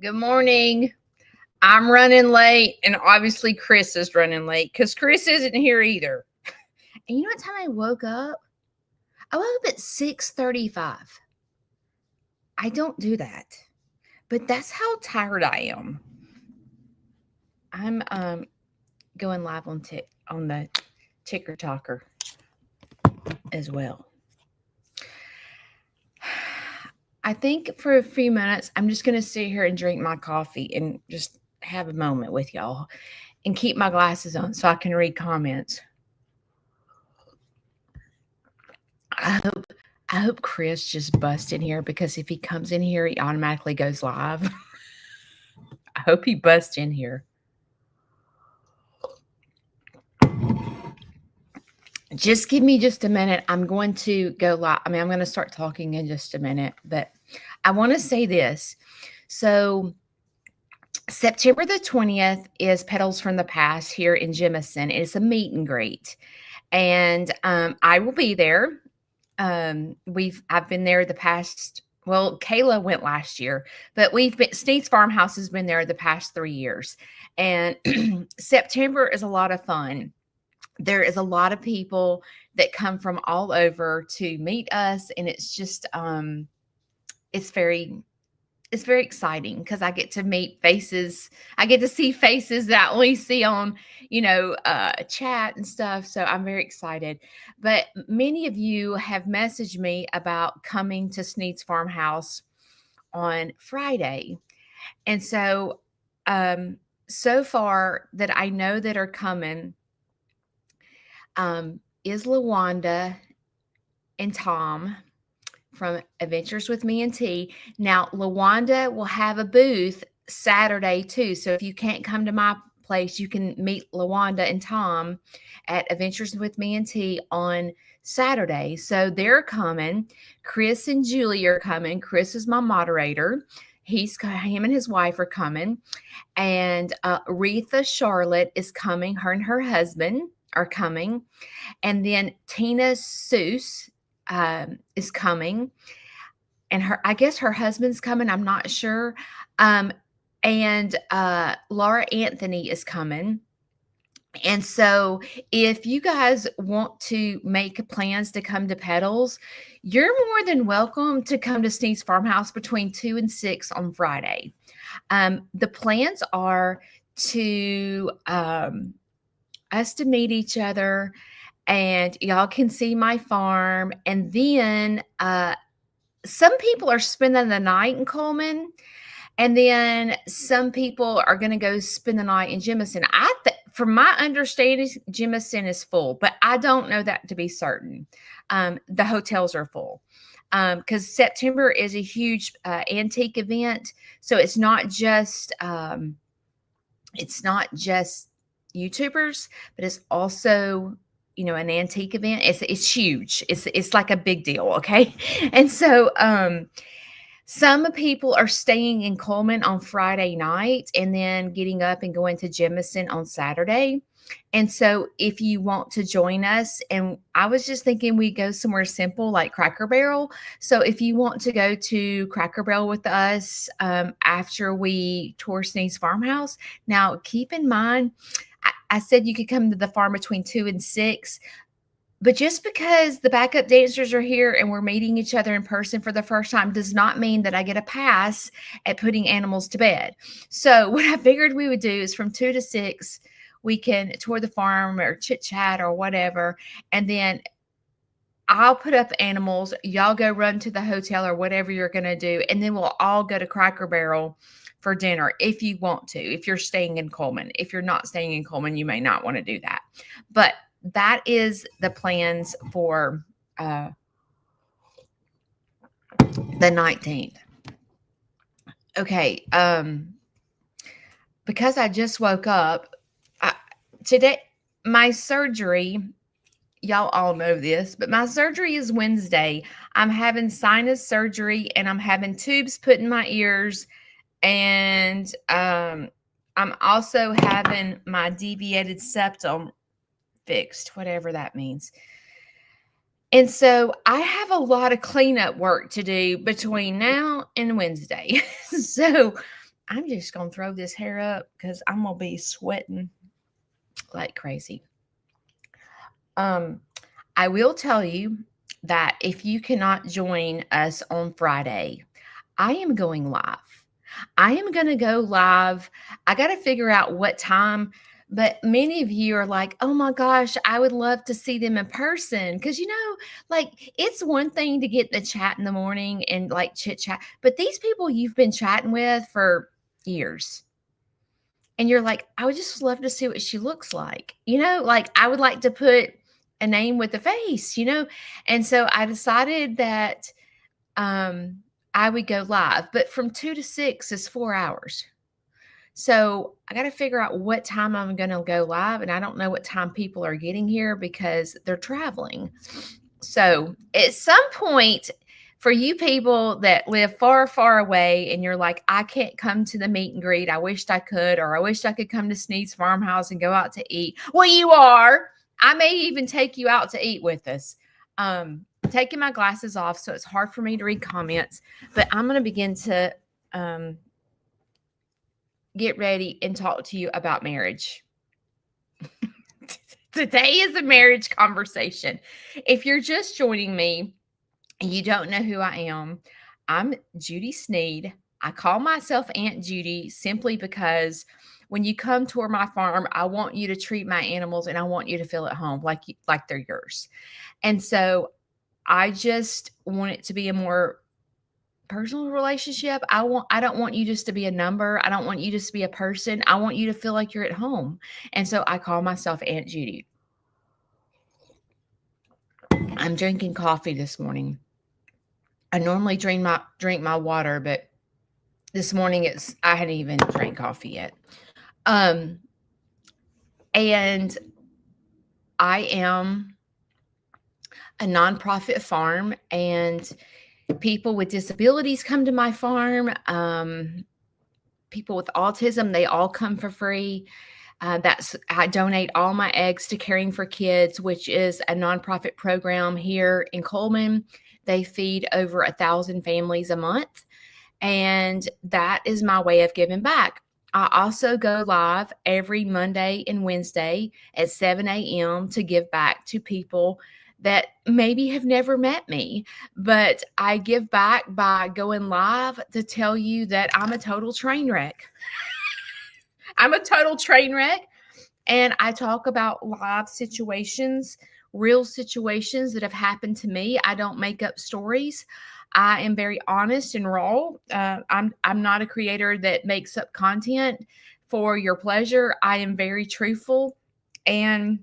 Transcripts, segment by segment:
Good morning. I'm running late, and obviously Chris is running late because Chris isn't here either. And you know what time I woke up? I woke up at 6:35. I don't do that, but that's how tired I am. I'm going live on the Ticker Talker as well. I think for a few minutes, I'm just going to sit here and drink my coffee and just have a moment with y'all and keep my glasses on so I can read comments. I hope Chris just busts in here because if he comes in here, he automatically goes live. I hope he busts in here. Just give me just a minute. I'm going to go live. I'm going to start talking in just a minute, but I want to say this. So September the 20th is Petals from the Past here in Jemison. It's a meet and greet, and I will be there. I've been there the past. Well, Kayla went last year, but Sneed's Farmhouse has been there the past 3 years, and September is a lot of fun. There is a lot of people that come from all over to meet us, and it's just it's very exciting because I get to meet faces. I get to see faces that I only see on, chat and stuff. So I'm very excited. But many of you have messaged me about coming to Sneed's Farmhouse on Friday. And so, so far that I know that are coming, is LaWanda and Tom from Adventures with Me and T. Now, LaWanda will have a booth Saturday too. So if you can't come to my place, you can meet LaWanda and Tom at Adventures with Me and T on Saturday. So they're coming. Chris and Julie are coming. Chris is my moderator. Him and his wife are coming. And Retha Charlotte is coming. Her and her husband are coming. And then Tina Seuss is coming, and I guess her husband's coming. I'm not sure. And Laura Anthony is coming. And so if you guys want to make plans to come to Petals, you're more than welcome to come to Sneed's Farmhouse between 2 and 6 on Friday. The plans are to us to meet each other, and y'all can see my farm. And then some people are spending the night in Coleman, and then some people are going to go spend the night in Jemison. From my understanding, Jemison is full, but I don't know that to be certain. The hotels are full because September is a huge antique event, so it's not just YouTubers, but it's also an antique event. It's huge. It's like a big deal. Okay. And so some people are staying in Coleman on Friday night and then getting up and going to Jemison on Saturday. And so if you want to join us, and I was just thinking we go somewhere simple like Cracker Barrel. So if you want to go to Cracker Barrel with us after we tour Sneed's Farmhouse, now keep in mind, I said you could come to the farm between 2 and 6, but just because the backup dancers are here and we're meeting each other in person for the first time does not mean that I get a pass at putting animals to bed. So what I figured we would do is from 2 to 6, we can tour the farm or chit chat or whatever. And then I'll put up animals. Y'all go run to the hotel or whatever you're going to do. And then we'll all go to Cracker Barrel for dinner if you want to, if you're staying in Coleman. If you're not staying in Coleman, you may not want to do that. But that is the plans for the 19th. Okay. Because I just woke up today, my surgery, y'all all know this, but my surgery is Wednesday. I'm having sinus surgery and I'm having tubes put in my ears. And I'm also having my deviated septum fixed, whatever that means. And so I have a lot of cleanup work to do between now and Wednesday. So I'm just going to throw this hair up because I'm going to be sweating like crazy. I will tell you that if you cannot join us on Friday, I am going live. I am going to go live. I got to figure out what time, but many of you are like, oh my gosh, I would love to see them in person. Cause like it's one thing to get the chat in the morning and like chit chat, but these people you've been chatting with for years. And you're like, I would just love to see what she looks like. Like I would like to put a name with a face, And so I decided that I would go live, but from 2 to 6 is 4 hours. So I got to figure out what time I'm going to go live. And I don't know what time people are getting here because they're traveling. So at some point, for you people that live far, far away and you're like, I can't come to the meet and greet. I wished I could, or I wished I could come to Sneed's Farmhouse and go out to eat. Well, you are. I may even take you out to eat with us. Taking my glasses off, so it's hard for me to read comments, but I'm going to begin to get ready and talk to you about marriage. Today is a marriage conversation. If you're just joining me and you don't know who I am, I'm Judy Sneed. I call myself Aunt Judy simply because when you come tour my farm, I want you to treat my animals and I want you to feel at home like they're yours. And so I just want it to be a more personal relationship. I don't want you just to be a number. I don't want you just to be a person. I want you to feel like you're at home. And so I call myself Aunt Judy. I'm drinking coffee this morning. I normally drink my water, but this morning I hadn't even drank coffee yet. And I am a nonprofit farm, and people with disabilities come to my farm. People with autism, they all come for free. I donate all my eggs to Caring for Kids, which is a nonprofit program here in Coleman. They feed over 1,000 families a month, and that is my way of giving back. I also go live every Monday and Wednesday at 7 a.m. to give back to people that maybe have never met me, but I give back by going live to tell you that I'm a total train wreck. I'm a total train wreck, and I talk about live situations, real situations that have happened to me. I don't make up stories. I am very honest and raw. I'm not a creator that makes up content for your pleasure. I am very truthful, and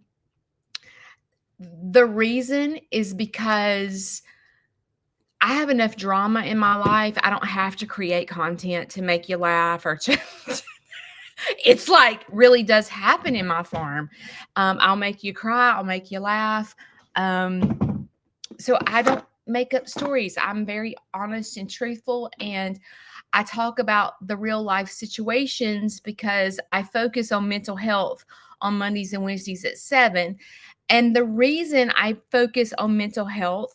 the reason is because I have enough drama in my life. I don't have to create content to make you laugh or to it's like really does happen in my farm. I'll make you cry. I'll make you laugh. So I don't make up stories. I'm very honest and truthful. And I talk about the real life situations because I focus on mental health on Mondays and Wednesdays at 7. And the reason I focus on mental health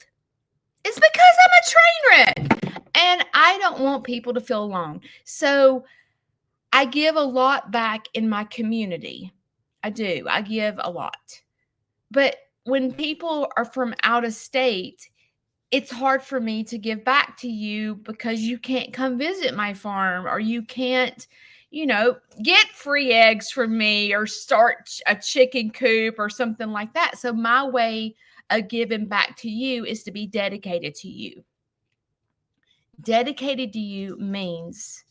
is because I'm a train wreck and I don't want people to feel alone. So I give a lot back in my community. I do. I give a lot. But when people are from out of state, it's hard for me to give back to you because you can't come visit my farm, or you can't, get free eggs from me or start a chicken coop or something like that. So my way of giving back to you is to be dedicated to you. Dedicated to you means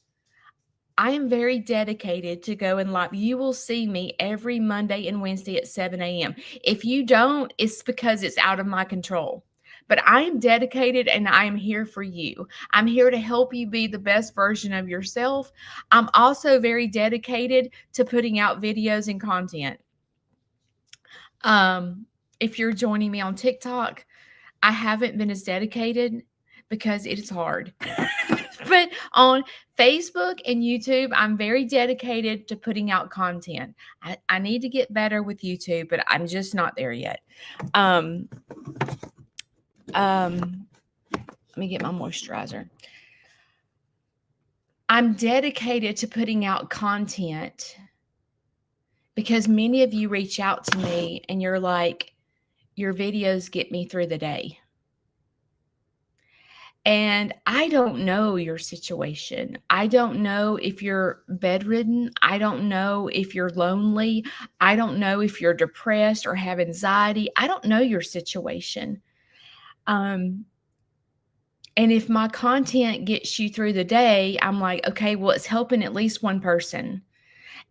I am very dedicated to go in live. You will see me every Monday and Wednesday at 7 a.m. If you don't, it's because it's out of my control. But I am dedicated and I am here for you. I'm here to help you be the best version of yourself. I'm also very dedicated to putting out videos and content. If you're joining me on TikTok, I haven't been as dedicated because it is hard. But on Facebook and YouTube, I'm very dedicated to putting out content. I need to get better with YouTube, but I'm just not there yet. Let me get my moisturizer. I'm dedicated to putting out content because many of you reach out to me and you're like, your videos get me through the day. And I don't know your situation. I don't know if you're bedridden. I don't know if you're lonely. I don't know if you're depressed or have anxiety. I don't know your situation. And if my content gets you through the day, I'm like, okay, well, it's helping at least one person.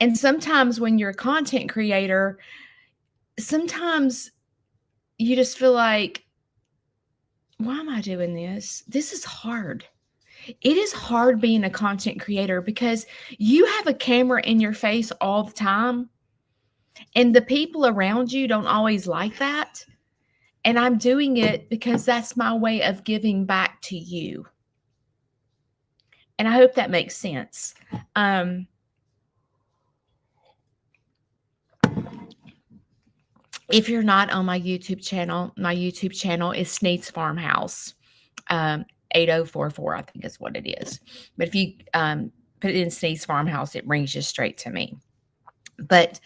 And sometimes when you're a content creator, sometimes you just feel like, why am I doing this? This is hard. It is hard being a content creator because you have a camera in your face all the time, and the people around you don't always like that. And I'm doing it because that's my way of giving back to you. And I hope that makes sense. If you're not on my YouTube channel is Sneed's Farmhouse. 8044, I think is what it is. But if you put it in Sneed's Farmhouse, it brings you straight to me. But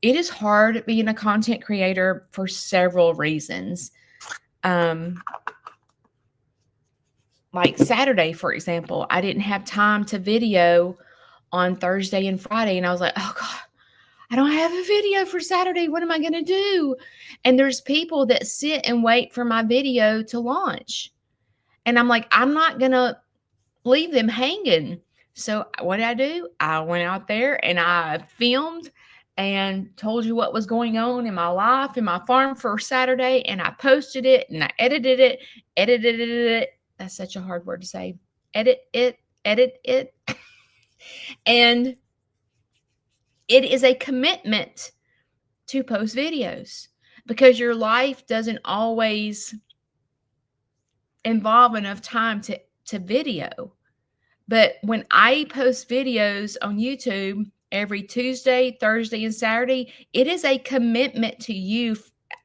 it is hard being a content creator for several reasons. Like Saturday, for example, I didn't have time to video on Thursday and Friday. And I was like, oh God, I don't have a video for Saturday. What am I going to do? And there's people that sit and wait for my video to launch. And I'm like, I'm not going to leave them hanging. So what did I do? I went out there and I filmed and told you what was going on in my life, in my farm for Saturday. And I posted it and I edited it. That's such a hard word to say. Edit it. And it is a commitment to post videos because your life doesn't always involve enough time to video. But when I post videos on YouTube every Tuesday, Thursday, and Saturday, it is a commitment to you.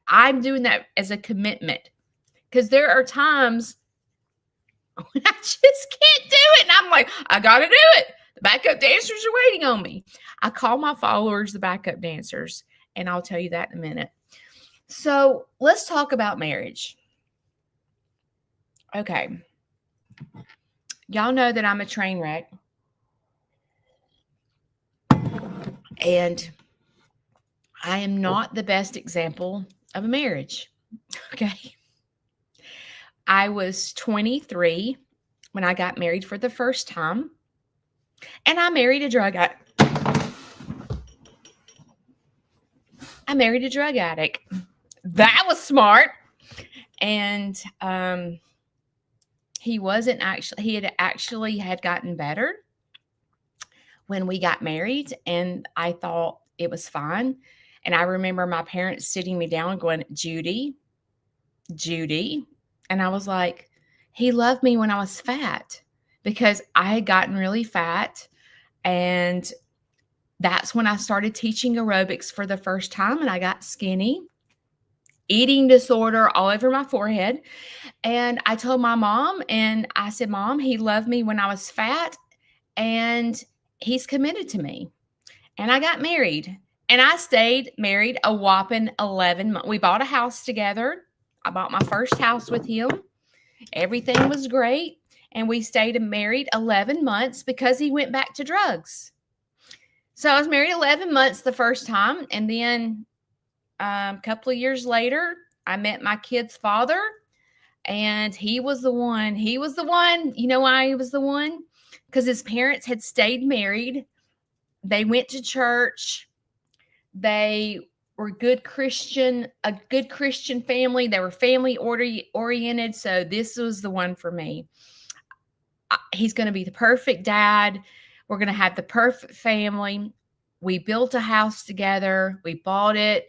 I'm doing that as a commitment because there are times when I just can't do it. And I'm like, I got to do it. The backup dancers are waiting on me. I call my followers the backup dancers, and I'll tell you that in a minute. So let's talk about marriage. Okay. Y'all know that I'm a train wreck. And I am not the best example of a marriage. Okay. I was 23 when I got married for the first time. And I married a drug addict. That was smart. And he had gotten better when we got married, and I thought it was fine. And I remember my parents sitting me down and going, Judy. And I was like, he loved me when I was fat because I had gotten really fat. And that's when I started teaching aerobics for the first time, and I got skinny. Eating disorder all over my forehead. And I told my mom, and I said, Mom, he loved me when I was fat, and he's committed to me. And I got married, and I stayed married a whopping 11 months. We bought a house together. I bought my first house with him. Everything was great. And we stayed married 11 months because he went back to drugs. So I was married 11 months the first time. And then a couple of years later, I met my kid's father, and he was the one. You know why he was the one? Because his parents had stayed married. They went to church. They were a good Christian family. They were family oriented. So this was the one for me. He's going to be the perfect dad. We're going to have the perfect family. We built a house together. We bought it.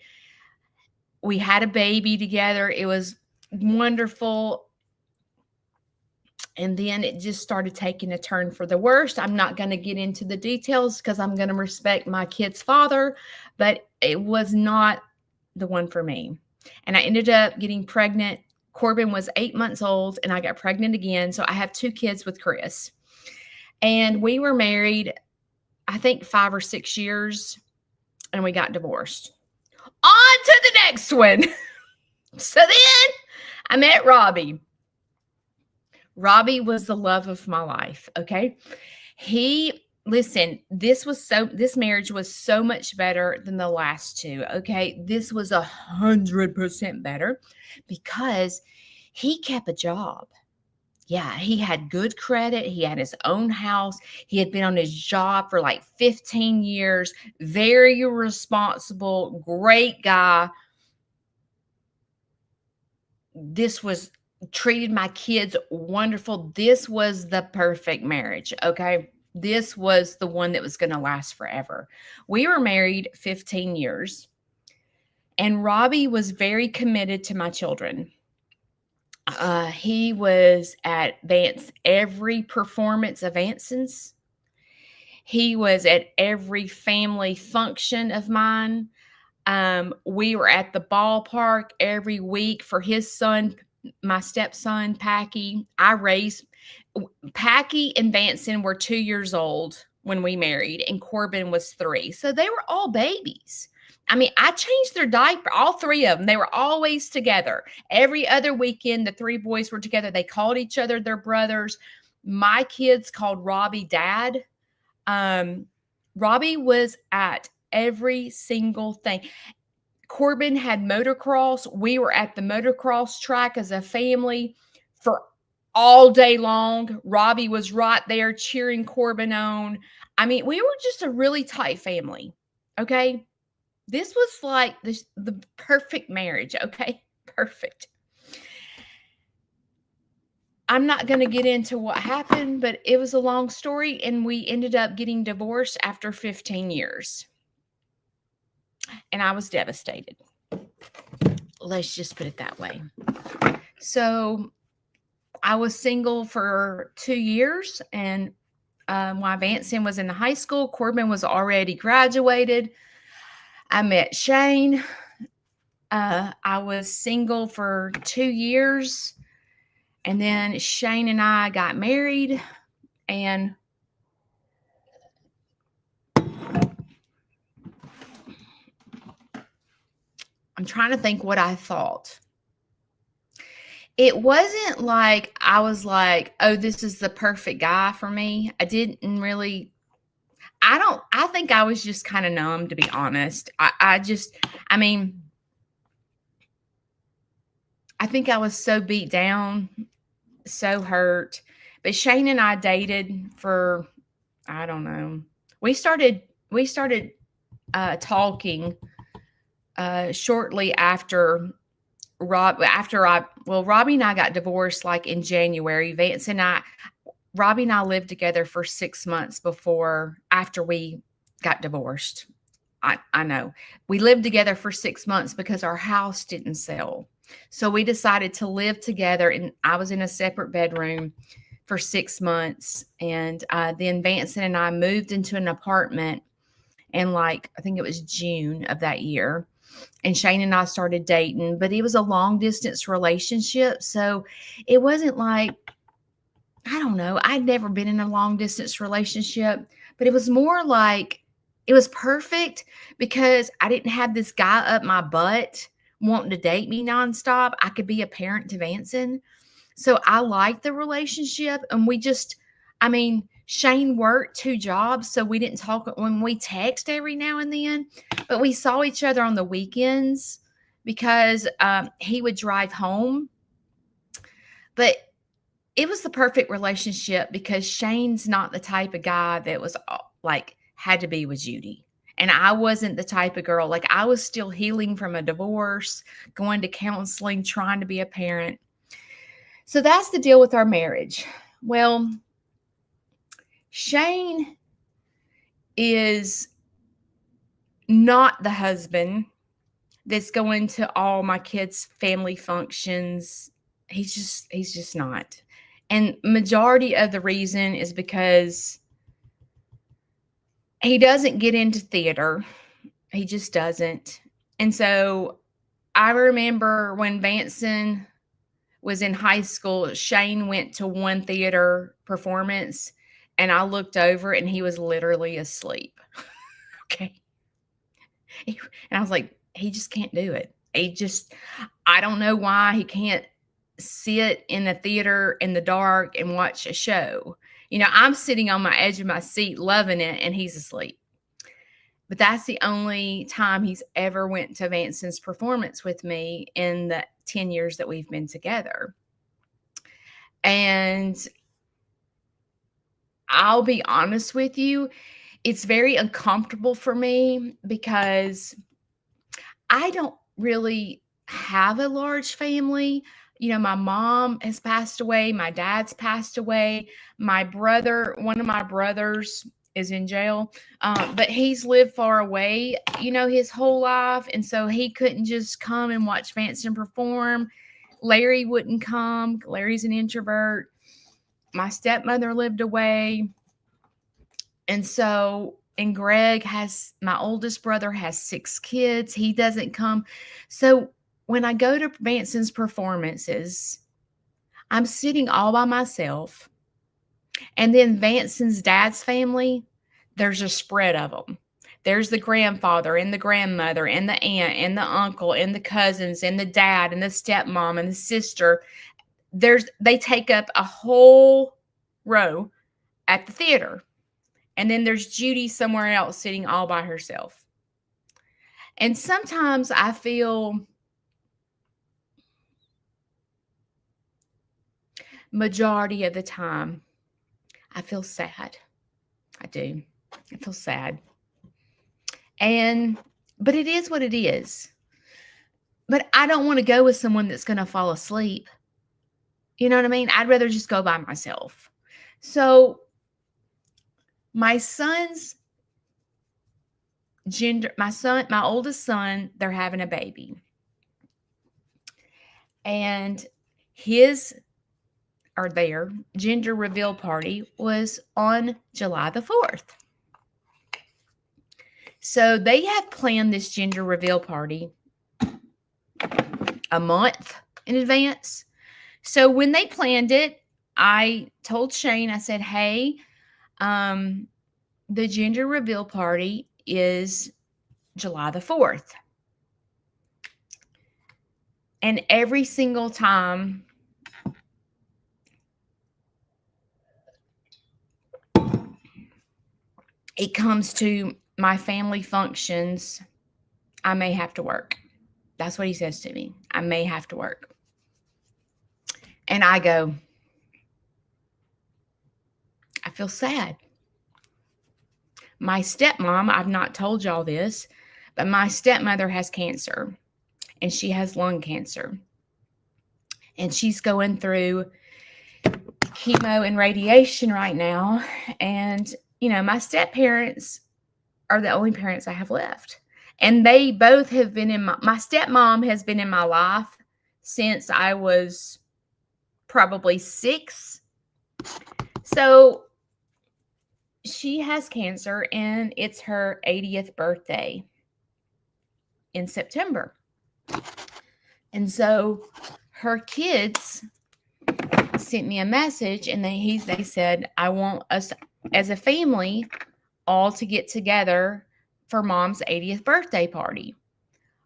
We had a baby together. It was wonderful. And then it just started taking a turn for the worst. I'm not going to get into the details because I'm going to respect my kid's father, but it was not the one for me. And I ended up getting pregnant. Corbin was 8 months old, and I got pregnant again. So I have 2 kids with Chris. And we were married, I think 5 or 6 years, and we got divorced. On to the next one. So then I met Robbie. Robbie was the love of my life, okay? Listen, this marriage was so much better than the last two, okay? This was 100% better because he kept a job. Yeah, he had good credit. He had his own house. He had been on his job for like 15 years. Very responsible, great guy. This was treated my kids wonderful. This was the perfect marriage, okay? This was the one that was going to last forever. We were married 15 years, and Robbie was very committed to my children. He was at every performance of Anson's. He was at every family function of mine. We were at the ballpark every week for his son, my stepson, Packy. Packy and Vanson were 2 years old when we married, and Corbin was 3. So they were all babies. I mean, I changed their diaper, all 3 of them. They were always together. Every other weekend, the 3 boys were together. They called each other their brothers. My kids called Robbie Dad. Robbie was at every single thing. Corbin had motocross. We were at the motocross track as a family for all day long. Robbie was right there cheering Corbin on. I mean, we were just a really tight family. Okay. This was like the perfect marriage. Okay. Perfect. I'm not going to get into what happened, but it was a long story, and we ended up getting divorced after 15 years. And I was devastated. Let's just put it that way. So I was single for 2 years, and while Vanson was in high school, Corbin was already graduated. I met Shane. I was single for 2 years, and then Shane and I got married, and I'm trying to think what I thought. It wasn't like I was like, oh, this is the perfect guy for me. I think I was just kind of numb, to be honest. I think I was so beat down, so hurt. But Shane and I dated for, I don't know. We started talking shortly after Robbie and I got divorced like in January. Robbie and I lived together for 6 months after we got divorced. I know. We lived together for 6 months because our house didn't sell. So we decided to live together, and I was in a separate bedroom for 6 months. And then Vanson and I moved into an apartment in I think it was June of that year. And Shane and I started dating, but it was a long distance relationship. So it wasn't like, I don't know, I'd never been in a long distance relationship, but it was more like it was perfect because I didn't have this guy up my butt wanting to date me nonstop. I could be a parent to Vanson. So I liked the relationship, and Shane worked 2 jobs, so we didn't talk when we text every now and then, but we saw each other on the weekends because he would drive home. But it was the perfect relationship because Shane's not the type of guy that was had to be with Judy. And I wasn't the type of girl. I was still healing from a divorce, going to counseling, trying to be a parent. So that's the deal with our marriage. Well, Shane is not the husband that's going to all my kids' family functions. He's just not. And majority of the reason is because he doesn't get into theater. He just doesn't. And so I remember when Vanson was in high school, Shane went to one theater performance, And I looked over and he was literally asleep. Okay. And I was like, he just can't do it. I don't know why he can't sit in the theater in the dark and watch a show. I'm sitting on my edge of my seat loving it and he's asleep. But that's the only time he's ever went to Vanson's performance with me in the 10 years that we've been together. And I'll be honest with you, it's very uncomfortable for me because I don't really have a large family. My mom has passed away, my dad's passed away, one of my brothers is in jail, but he's lived far away, his whole life, and so he couldn't just come and watch Vanson perform. Larry wouldn't come. Larry's an introvert. My stepmother lived away, and my oldest brother has 6 kids. He doesn't come. So when I go to Vanson's performances, I'm sitting all by myself. And then Vanson's dad's family, there's a spread of them. There's the grandfather and the grandmother and the aunt and the uncle and the cousins and the dad and the stepmom and the sister. They take up a whole row at the theater. And then there's Judy somewhere else sitting all by herself. And sometimes I feel, majority of the time, I feel sad. I do. I feel sad. But it is what it is. But I don't want to go with someone that's going to fall asleep. You know what I mean? I'd rather just go by myself. So my oldest son, they're having a baby. And their gender reveal party was on July the 4th. So they have planned this gender reveal party a month in advance. So when they planned it, I told Shane, I said, hey, the gender reveal party is July the 4th. And every single time it comes to my family functions, I may have to work. That's what he says to me. I may have to work. And I go, I feel sad. My stepmom, I've not told y'all this, but my stepmother has cancer and she has lung cancer. And she's going through chemo and radiation right now. And, my step-parents are the only parents I have left. And they both have been my stepmom has been in my life since I was probably 6. So she has cancer and it's her 80th birthday in September. And so her kids sent me a message and they said, I want us as a family all to get together for Mom's 80th birthday party.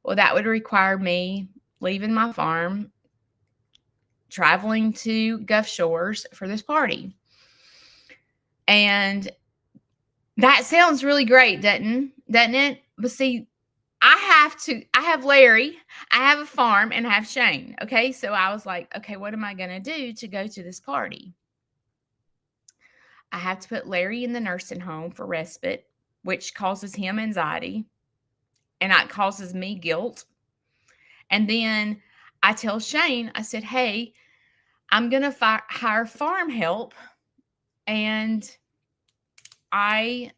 Well, that would require me leaving my farm, traveling to Gulf Shores for this party. And that sounds really great, doesn't it? But see, I have Larry, I have a farm, and I have Shane. Okay. So I was like, okay, what am I going to do to go to this party? I have to put Larry in the nursing home for respite, which causes him anxiety, and it causes me guilt. And then I tell Shane, I said, hey, I'm going to hire farm help, and I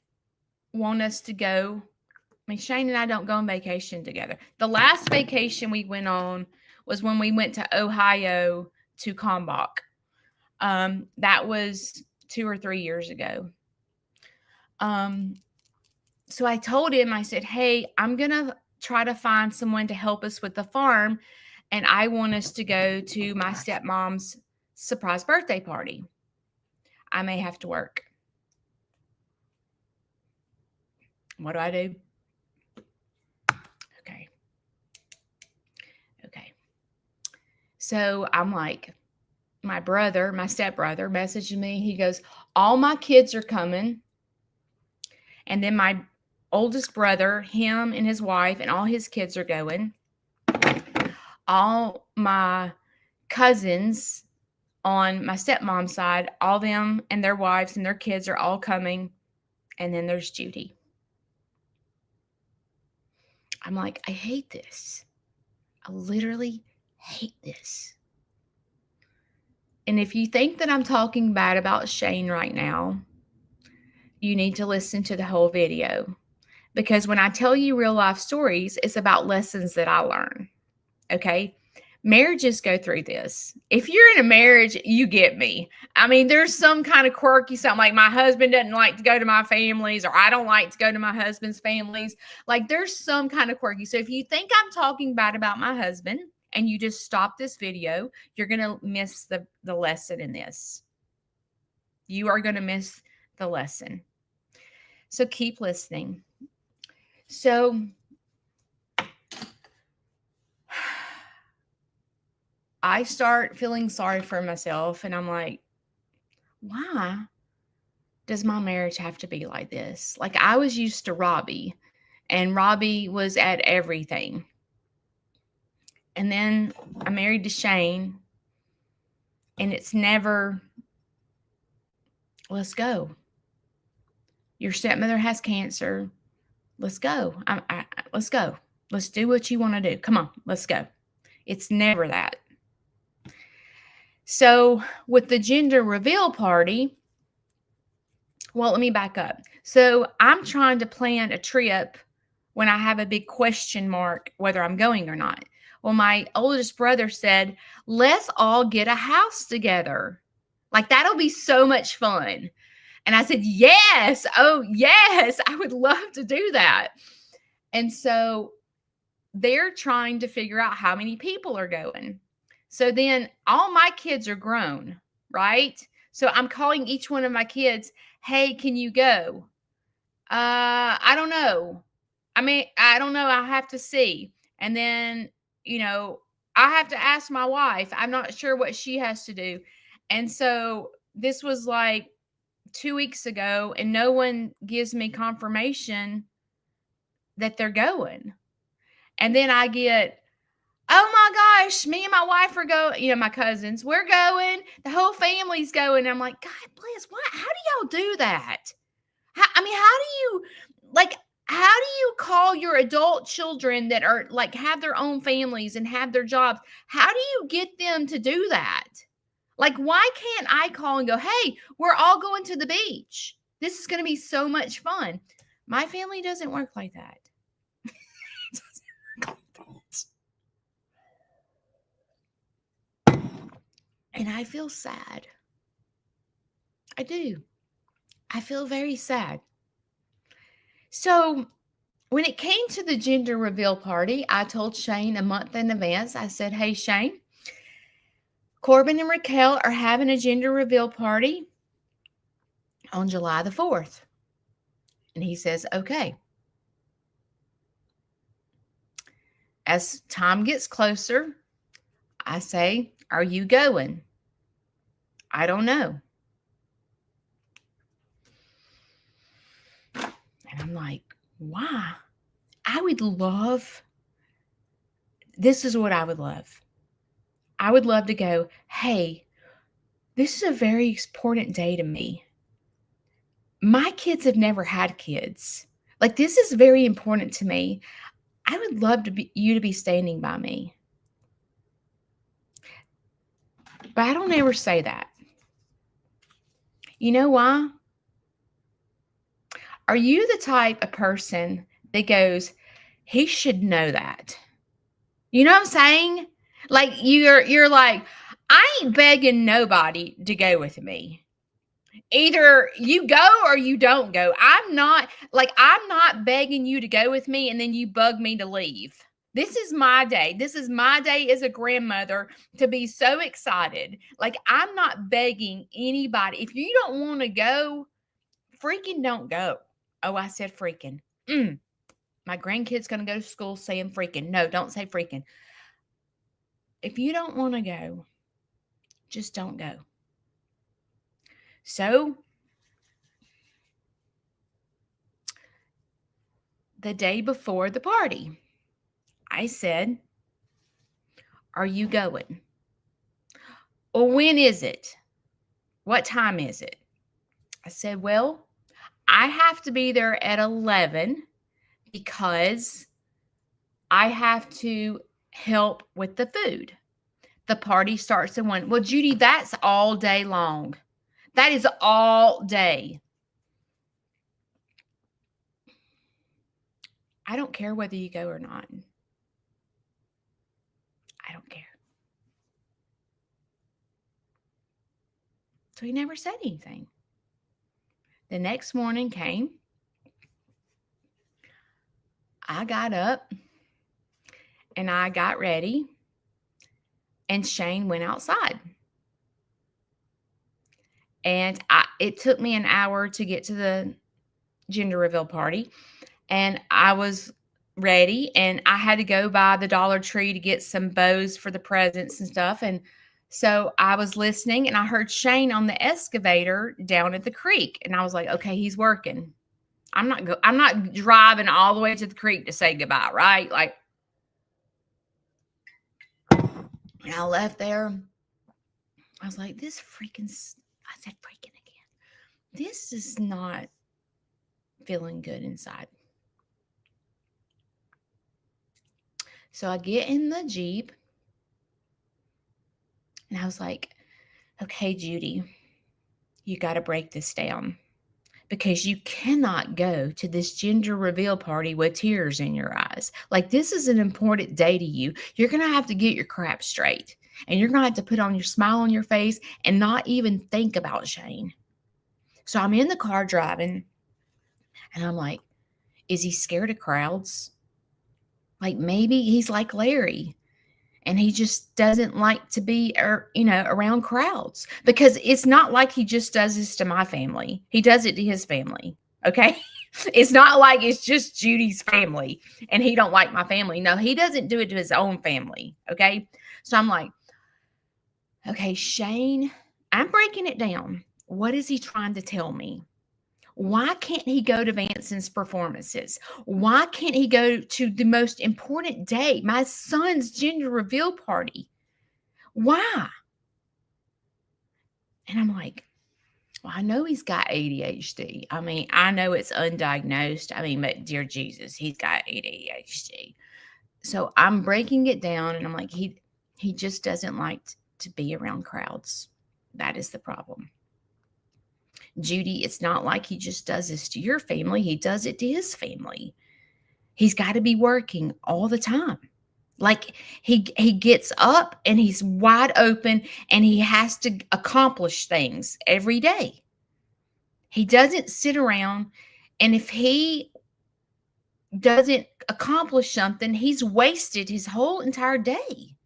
want us to go. Shane and I don't go on vacation together. The last vacation we went on was when we went to Ohio to Kalmbach. That was 2 or 3 years ago. So I told him, I said, hey, I'm going to try to find someone to help us with the farm. And I want us to go to my stepmom's surprise birthday party. I may have to work. What do I do? Okay. Okay. So I'm like, my stepbrother messaged me. He goes, all my kids are coming. And then my oldest brother, him and his wife and all his kids are going. All my cousins on my stepmom's side, all them and their wives and their kids are all coming. And then there's Judy. I'm like, I hate this. I literally hate this. And if you think that I'm talking bad about Shane right now, you need to listen to the whole video. Because when I tell you real life stories, it's about lessons that I learn. Okay? Marriages go through this. If you're in a marriage, you get me. I mean, there's some kind of quirky something like my husband doesn't like to go to my families, or I don't like to go to my husband's families. Like there's some kind of quirky. So if you think I'm talking bad about my husband and you just stop this video, you're going to miss the lesson in this. You are going to miss the lesson. So keep listening. So I start feeling sorry for myself, and I'm like, why does my marriage have to be like this? Like I was used to Robbie, and Robbie was at everything. And then I married to Shane, and it's never, let's go. Your stepmother has cancer. Let's go. Let's go. Let's do what you want to do. Come on, let's go. It's never that. So with the gender reveal party, well, let me back up. So I'm trying to plan a trip when I have a big question mark whether I'm going or not. Well, my oldest brother said, let's all get a house together. Like that'll be so much fun. And I said, yes. Oh, yes. I would love to do that. And so they're trying to figure out how many people are going. So then all my kids are grown, right? So I'm calling each one of my kids, hey, can you go? I don't know. I mean, I don't know. I have to see. And then, I have to ask my wife. I'm not sure what she has to do. And so this was like 2 weeks ago, and no one gives me confirmation that they're going. And then I get, oh my gosh, me and my wife are going, my cousins, we're going. The whole family's going. And I'm like, God bless, what? How do y'all do that? How do you call your adult children that are like have their own families and have their jobs? How do you get them to do that? Like, why can't I call and go, hey, we're all going to the beach. This is going to be so much fun. My family doesn't work like that. And I feel sad. I do. I feel very sad. So when it came to the gender reveal party, I told Shane a month in advance. I said, hey, Shane, Corbin and Raquel are having a gender reveal party on July the 4th. And he says, okay. As time gets closer, I say, are you going? I don't know. And I'm like, why? This is what I would love. I would love to go, hey, this is a very important day to me. My kids have never had kids. Like, this is very important to me. I would love you to be standing by me. But I don't ever say that. You know why? Are you the type of person that goes, he should know that? You know what I'm saying? Like you're like, I ain't begging nobody to go with me. Either you go or you don't go. I'm not begging you to go with me and then you bug me to leave. This is my day. This is my day as a grandmother to be so excited. Like, I'm not begging anybody. If you don't want to go, freaking don't go. Oh, I said freaking. My grandkid's going to go to school saying freaking. No, don't say freaking. If you don't want to go, just don't go. So the day before the party, I said, are you going? Well, when is it? What time is it? I said, well, I have to be there at 11 because I have to help with the food. The party starts at 1. Well, Judy, that's all day long. That is all day. I don't care whether you go or not. I don't care. So he never said anything. The next morning came. I got up and I got ready, and Shane went outside. And it took me an hour to get to the gender reveal party, and I was ready, and I had to go by the Dollar Tree to get some bows for the presents and stuff. And so I was listening, and I heard Shane on the excavator down at the creek, and I was like, okay, he's working. I'm not driving all the way to the creek to say goodbye, right? Like, and I left there. I was like, I said freaking again. This is not feeling good inside. So I get in the Jeep, and I was like, okay, Judy, you got to break this down, because you cannot go to this gender reveal party with tears in your eyes. Like, this is an important day to you. You're going to have to get your crap straight, and you're going to have to put on your smile on your face and not even think about Shane. So I'm in the car driving, and I'm like, is he scared of crowds? Like, maybe he's like Larry, and he just doesn't like to be, around crowds, because it's not like he just does this to my family. He does it to his family. Okay. It's not like it's just Judy's family and he don't like my family. No, he doesn't do it to his own family. Okay. So I'm like, okay, Shane, I'm breaking it down. What is he trying to tell me? Why can't he go to Vanson's performances? Why can't he go to the most important day, my son's gender reveal party? Why? And I'm like, well, I know he's got ADHD. I mean, I know it's undiagnosed. I mean, but dear Jesus, he's got ADHD. So I'm breaking it down, and I'm like, he just doesn't like to be around crowds. That is the problem. Judy, it's not like he just does this to your family. He does it to his family. He's got to be working all the time. Like, he gets up and he's wide open, and he has to accomplish things every day. He doesn't sit around, and if he doesn't accomplish something, he's wasted his whole entire day.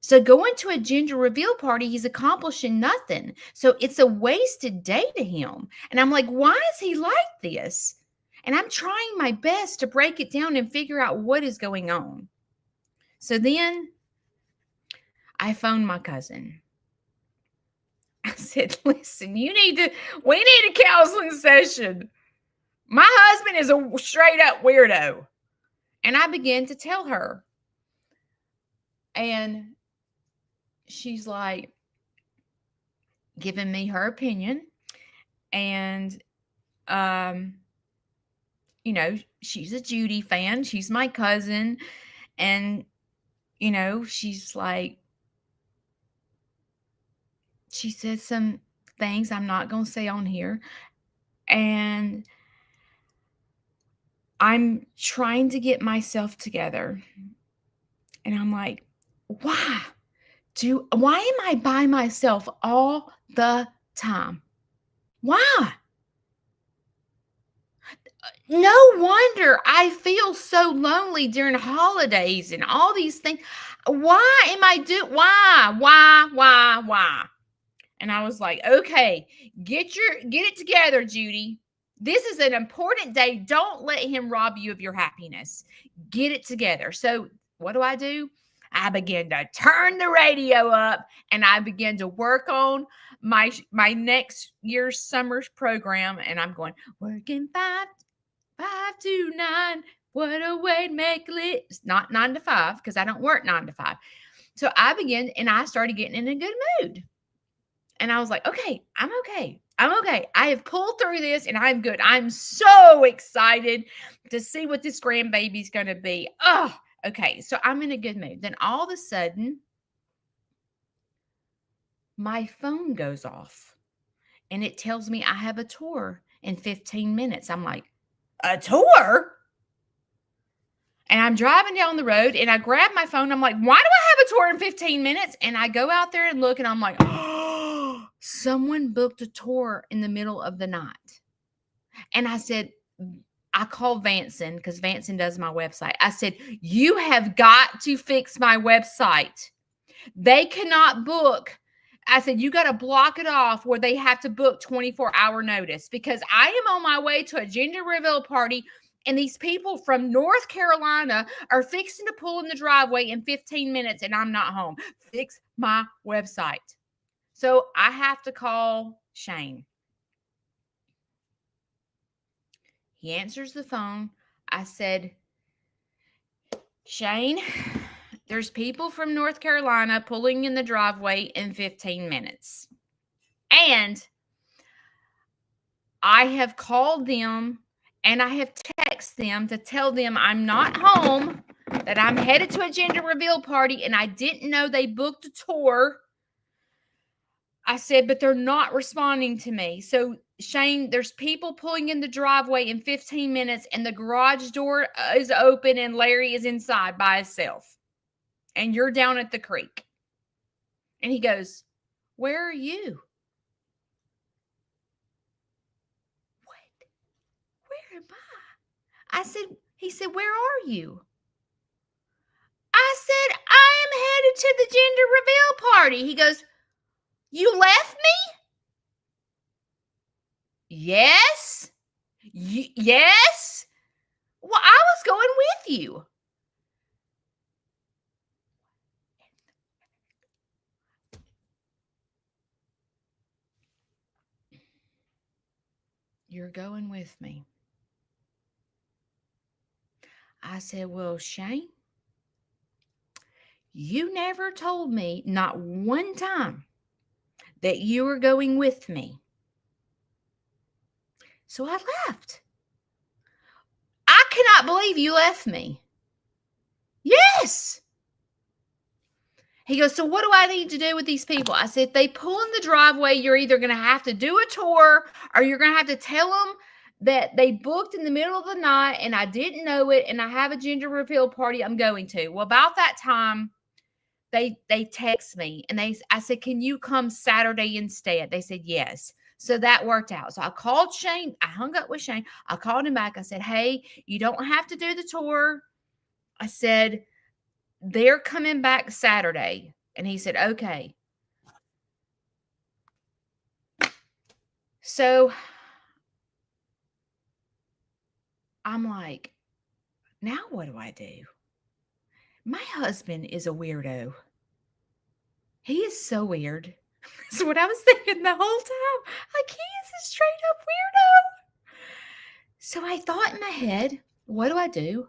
So going to a gender reveal party, he's accomplishing nothing. So it's a wasted day to him. And I'm like, why is he like this? And I'm trying my best to break it down and figure out what is going on. So then I phoned my cousin. I said, listen, we need a counseling session. My husband is a straight up weirdo. And I began to tell her. And she's like giving me her opinion. And, she's a Judy fan. She's my cousin. And, she's like, she said some things I'm not going to say on here. And I'm trying to get myself together. And I'm like, why am I by myself all the time? Why? No wonder I feel so lonely during holidays and all these things. Why am I why? And I was like, okay, get it together, Judy. This is an important day. Don't let him rob you of your happiness. Get it together. So what do? I begin to turn the radio up and I begin to work on my next year's summer's program. And I'm going, working 5 to 9. What a way to make it. It's not 9 to 5 because I don't work 9 to 5. So I began and I started getting in a good mood. And I was like, okay, I'm okay. I'm okay. I have pulled through this and I'm good. I'm so excited to see what this grandbaby's going to be. Oh, okay. So I'm in a good mood. Then all of a sudden, my phone goes off and it tells me I have a tour in 15 minutes. I'm like, a tour? And I'm driving down the road and I grab my phone. I'm like, why do I have a tour in 15 minutes? And I go out there and look and I'm like, oh, someone booked a tour in the middle of the night. And I said, I called Vanson because Vanson does my website. I said, you have got to fix my website. They cannot book. I said, you got to block it off where they have to book 24-hour notice because I am on my way to a gender reveal party. And these people from North Carolina are fixing to pull in the driveway in 15 minutes and I'm not home. Fix my website. So I have to call Shane. He answers the phone. I said, Shane, there's people from North Carolina pulling in the driveway in 15 minutes. And I have called them and I have texted them to tell them I'm not home, that I'm headed to a gender reveal party, and I didn't know they booked a tour. I said, but they're not responding to me. So, Shane, there's people pulling in the driveway in 15 minutes, and the garage door is open, and Larry is inside by himself. And you're down at the creek. And he goes, where are you? Where am I? He said, where are you? I said, I am headed to the gender reveal party. He goes, you left me? Yes. Yes. Well, I was going with you. You're going with me. I said, well, Shane, you never told me, not one time, that you were going with me. So I left. I cannot believe you left me. Yes. He goes, so what do I need to do with these people? I said, if they pull in the driveway, you're either going to have to do a tour or you're going to have to tell them that they booked in the middle of the night and I didn't know it and I have a gender reveal party I'm going to. Well, about that time, they text me and I said, can you come Saturday instead? They said, yes. So that worked out. So I called Shane. I hung up with Shane. I called him back. I said, hey, you don't have to do the tour. I said, they're coming back Saturday. And he said, okay. So I'm like, now what do I do? My husband is a weirdo. He is so weird. That's what I was thinking the whole time. Like, he is a straight up weirdo. So I thought in my head, what do I do?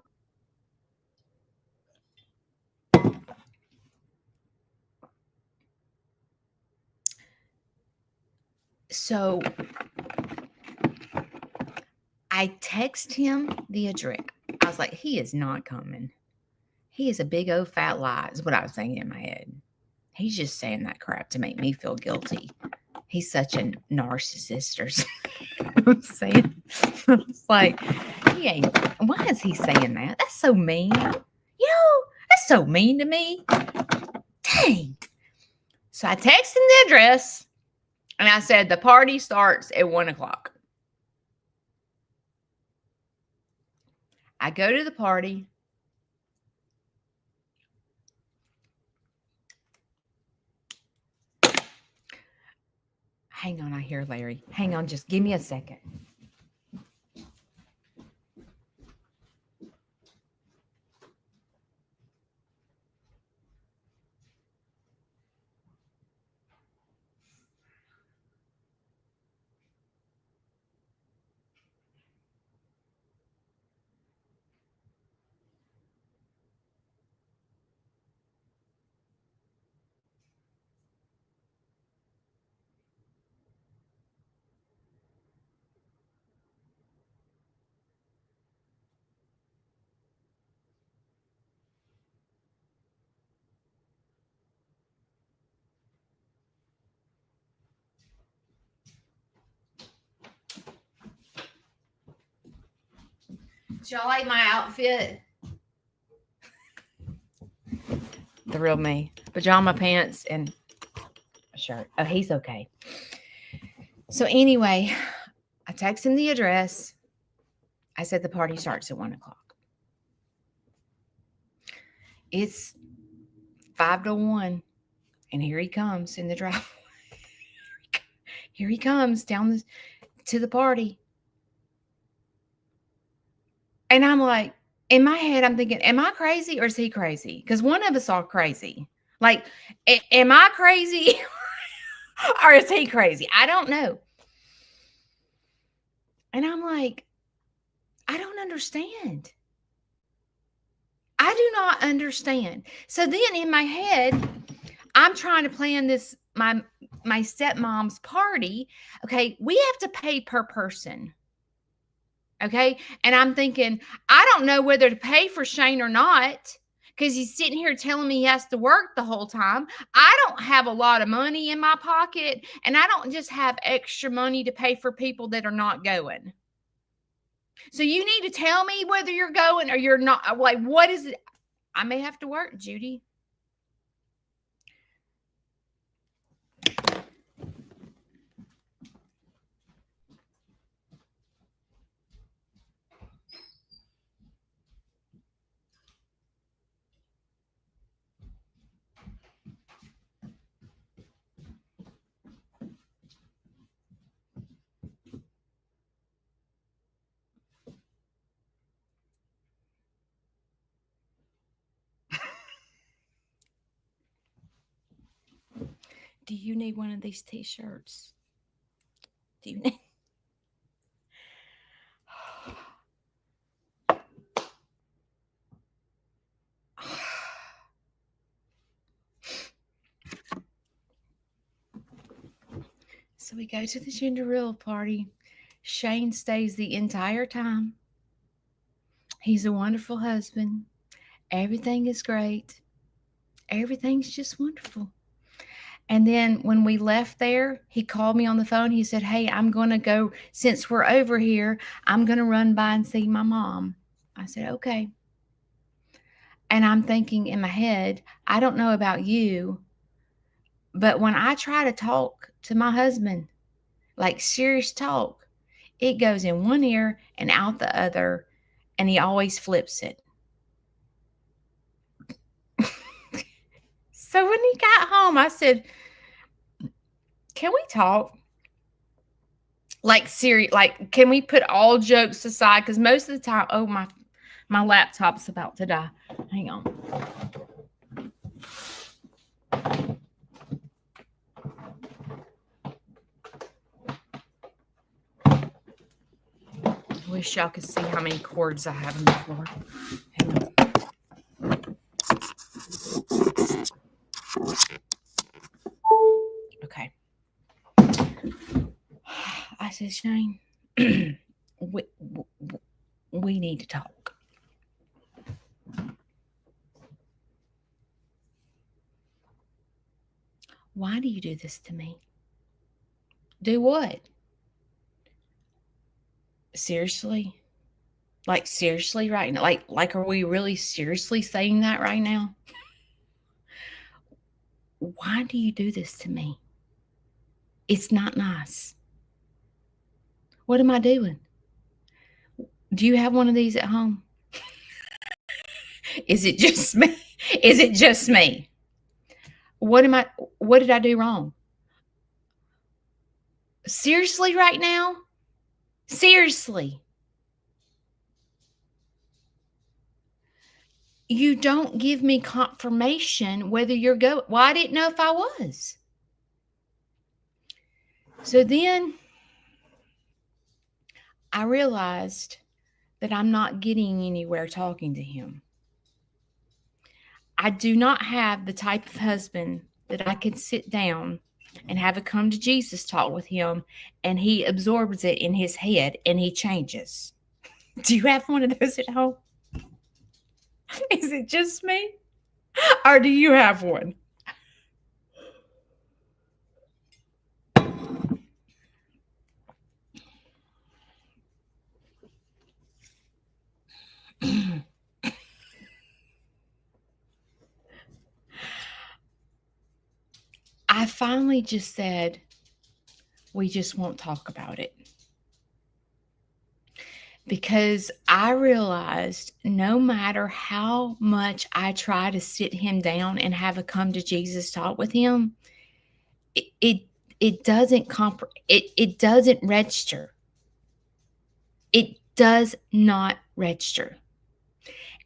So I text him the address. I was like, he is not coming. He is a big old fat lie, is what I was thinking in my head. He's just saying that crap to make me feel guilty. He's such a narcissist or something. I'm saying. It's like, he ain't. Why is he saying that? That's so mean. That's so mean to me. Dang. So I texted him the address and I said, the party starts at 1:00. I go to the party. Hang on, I hear Larry. Hang on, just give me a second. y'all like my outfit? The real me. Pajama pants and a shirt. Oh, he's okay. So anyway, I text him the address. I said the party starts at 1 o'clock. It's 5 to 1. And here he comes in the driveway. Here he comes down to the party. And I'm like, in my head, I'm thinking, am I crazy or is he crazy? Because one of us are crazy. Like, am I crazy or is he crazy? I don't know. And I'm like, I don't understand. I do not understand. So then in my head, I'm trying to plan this, my stepmom's party. Okay, we have to pay per person. Okay. And I'm thinking, I don't know whether to pay for Shane or not because he's sitting here telling me he has to work the whole time. I don't have a lot of money in my pocket, and I don't just have extra money to pay for people that are not going. So you need to tell me whether you're going or you're not. Like, what is it? I may have to work, Judy. Do you need one of these t-shirts? Do you need? So we go to the gender reveal party. Shane stays the entire time. He's a wonderful husband. Everything is great. Everything's just wonderful. And then when we left there, he called me on the phone. He said, hey, I'm going to go, since we're over here, I'm going to run by and see my mom. I said, okay. And I'm thinking in my head, I don't know about you, but when I try to talk to my husband, like serious talk, it goes in one ear and out the other, and he always flips it. So when he got home, I said, can we talk? Like serious, like, can we put all jokes aside? Because most of the time, oh, my laptop's about to die. Hang on. I wish y'all could see how many cords I have on the floor. Hang on. Okay. I said, Shane, we need to talk. Why do you do this to me? Do what? Seriously? Like seriously right now? Like are we really seriously saying that right now? Why do you do this to me? It's not nice. What am I doing? Do you have one of these at home? Is it just me? Is it just me? What did I do wrong? Seriously right now? Seriously. You don't give me confirmation whether you're going. Well, I didn't know if I was. So then I realized that I'm not getting anywhere talking to him. I do not have the type of husband that I can sit down and have a come to Jesus talk with him, and he absorbs it in his head and he changes. Do you have one of those at home? Is it just me? Or do you have one? I finally just said, we just won't talk about it. Because I realized no matter how much I try to sit him down and have a come to Jesus talk with him, it doesn't it doesn't register. It does not register.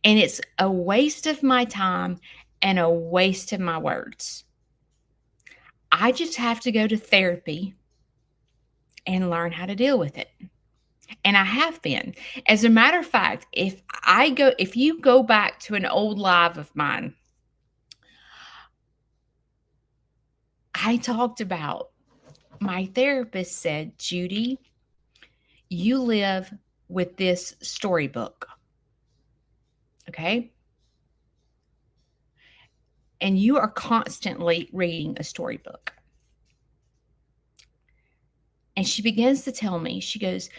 And it's a waste of my time and a waste of my words. I just have to go to therapy and learn how to deal with it. And I have been. As a matter of fact, if you go back to an old live of mine, I talked about, my therapist said, Judy, you live with this storybook. Okay? And you are constantly reading a storybook. And she begins to tell me, she goes,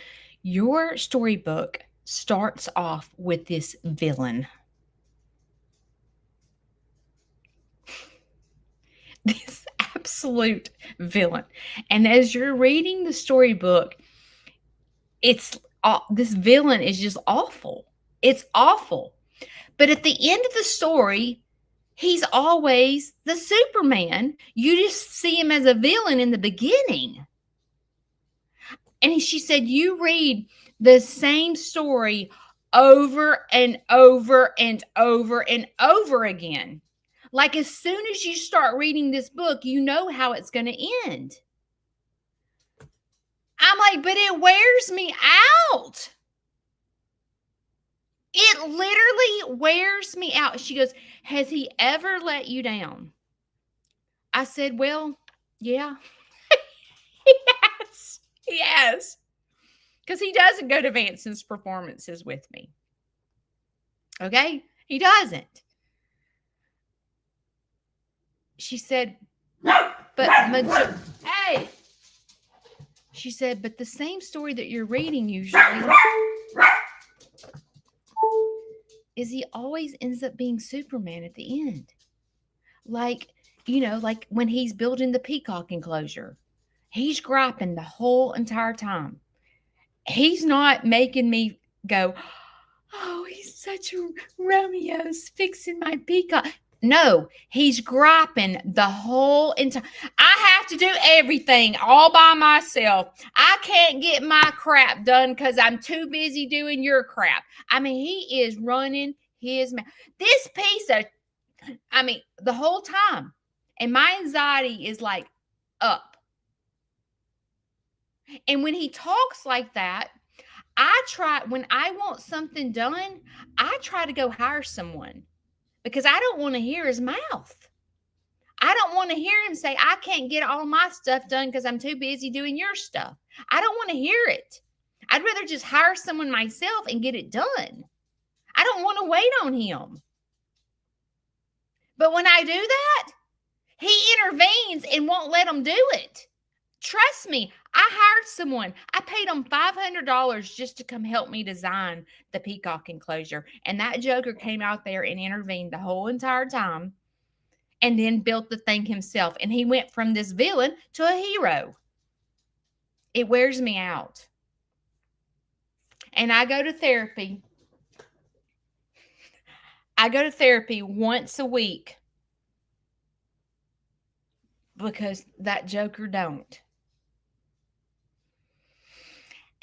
your storybook starts off with this villain. This absolute villain. And as you're reading the storybook, this villain is just awful. It's awful. But at the end of the story, he's always the Superman. You just see him as a villain in the beginning. And she said, you read the same story over and over and over and over again. Like as soon as you start reading this book, you know how it's going to end. I'm like, but it wears me out. It literally wears me out. She goes, has he ever let you down? I said, well, yeah. Yes. Yes. Because he doesn't go to Vanson's performances with me. Okay? He doesn't. She said, but hey. She said, but the same story that you're reading usually is he always ends up being Superman at the end. Like, like when he's building the peacock enclosure, he's griping the whole entire time. He's not making me go, oh, he's such a Romeo's fixing my peacock. No, he's griping the whole entire. I have to do everything all by myself. I can't get my crap done because I'm too busy doing your crap. I mean, he is running his mouth. This piece of, the whole time. And my anxiety is like up. And when he talks like that, when I want something done, I try to go hire someone because I don't want to hear his mouth. I don't want to hear him say, I can't get all my stuff done because I'm too busy doing your stuff. I don't want to hear it. I'd rather just hire someone myself and get it done. I don't want to wait on him. But when I do that, he intervenes and won't let him do it. Trust me, I hired someone. I paid him $500 just to come help me design the peacock enclosure. And that joker came out there and intervened the whole entire time and then built the thing himself. And he went from this villain to a hero. It wears me out. And I go to therapy. I go to therapy once a week because that joker don't.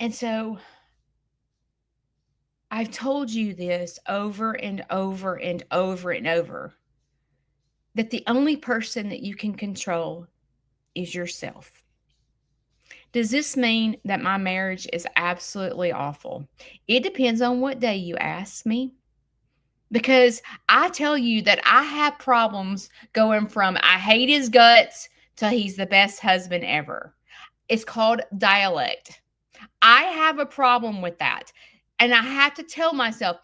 And so I've told you this over and over and over and over, that the only person that you can control is yourself. Does this mean that my marriage is absolutely awful? It depends on what day you ask me. Because I tell you that I have problems going from I hate his guts to he's the best husband ever. It's called dialect. I have a problem with that. And I have to tell myself,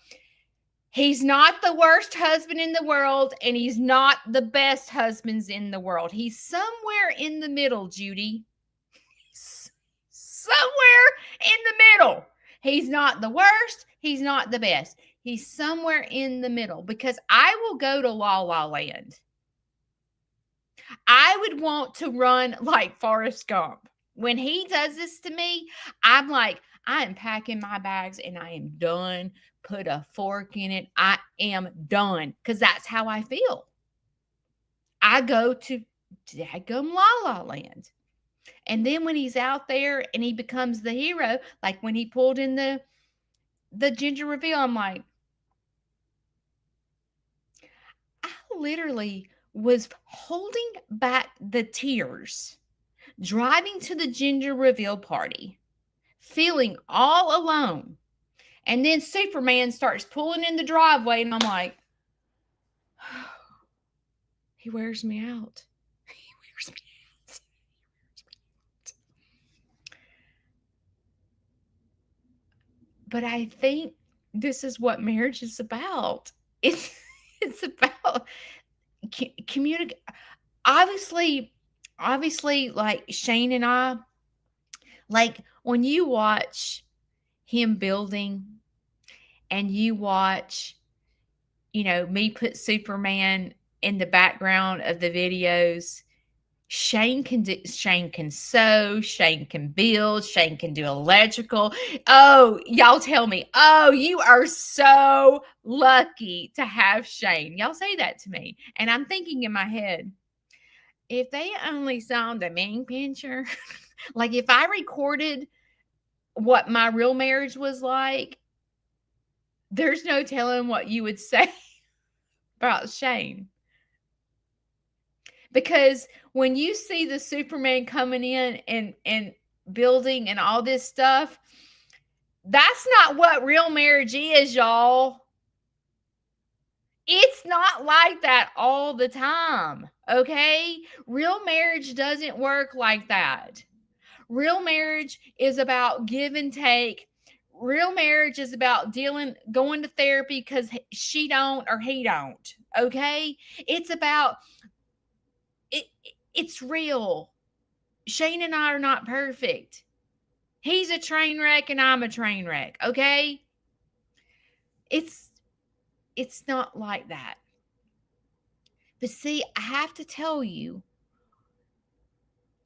he's not the worst husband in the world, and he's not the best husbands in the world. He's somewhere in the middle, Judy. Somewhere in the middle. He's not the worst. He's not the best. He's somewhere in the middle because I will go to La La Land. I would want to run like Forrest Gump. When he does this to me, I'm like, I am packing my bags and I am done. Put a fork in it. I am done because that's how I feel. I go to daggum La La Land. And then when he's out there and he becomes the hero, like when he pulled in the ginger reveal, I'm like, I literally was holding back the tears, driving to the ginger reveal party, feeling all alone. And then Superman starts pulling in the driveway, and I'm like, he wears me out. He wears me out. But I think this is what marriage is about. It's about communicate. Obviously, like Shane and I, like when you watch him building and you watch, me put Superman in the background of the videos. Shane can sew, Shane can build, Shane can do electrical. Oh, y'all tell me, oh, you are so lucky to have Shane. Y'all say that to me. And I'm thinking in my head, if they only saw the main picture, like if I recorded what my real marriage was like, there's no telling what you would say about Shane. Because when you see the Superman coming in and building and all this stuff, that's not what real marriage is, y'all. It's not like that all the time, okay? Real marriage doesn't work like that. Real marriage is about give and take. Real marriage is about going to therapy because she don't or he don't, okay? It's about it's real. Shane and I are not perfect. He's a train wreck and I'm a train wreck, okay? It's not like that. But see, I have to tell you,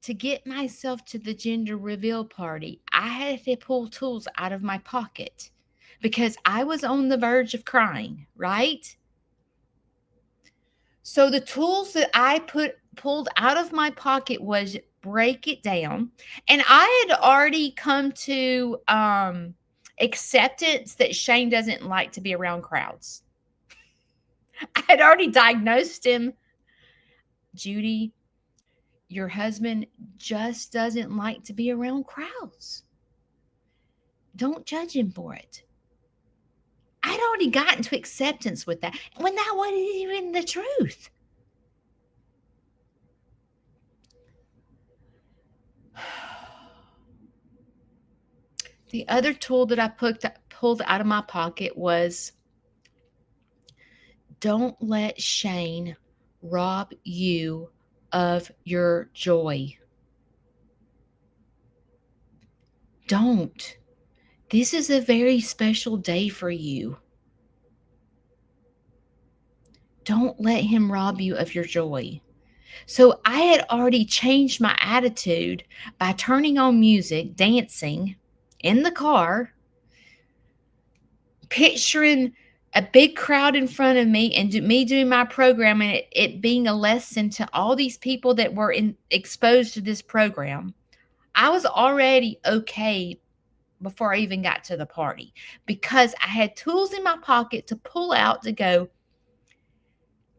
to get myself to the gender reveal party, I had to pull tools out of my pocket because I was on the verge of crying, right? So the tools that I pulled out of my pocket was break it down. And I had already come to acceptance that Shane doesn't like to be around crowds. I had already diagnosed him. Judy, your husband just doesn't like to be around crowds. Don't judge him for it. I'd already gotten to acceptance with that when that wasn't even the truth. The other tool that I pulled out of my pocket was don't let Shane rob you of your joy. Don't. This is a very special day for you. Don't let him rob you of your joy. So I had already changed my attitude by turning on music, dancing in the car, picturing a big crowd in front of me and me doing my program and it being a lesson to all these people that were exposed to this program. I was already okay before I even got to the party because I had tools in my pocket to pull out to go,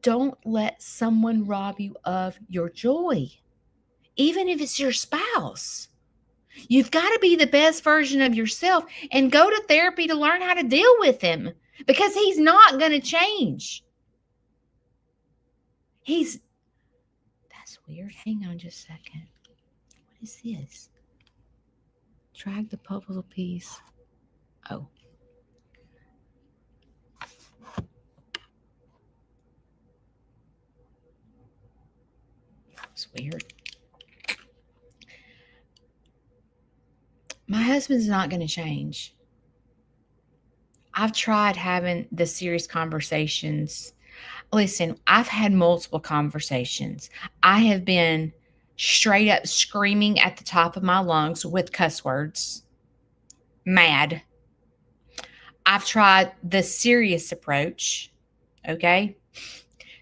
don't let someone rob you of your joy, even if it's your spouse. You've got to be the best version of yourself and go to therapy to learn how to deal with him because he's not going to change. That's weird. Hang on just a second. What is this? Drag the puzzle piece. Oh. That's weird. My husband's not going to change. I've tried having the serious conversations. Listen, I've had multiple conversations. I have been straight up screaming at the top of my lungs with cuss words, mad. I've tried the serious approach. Okay.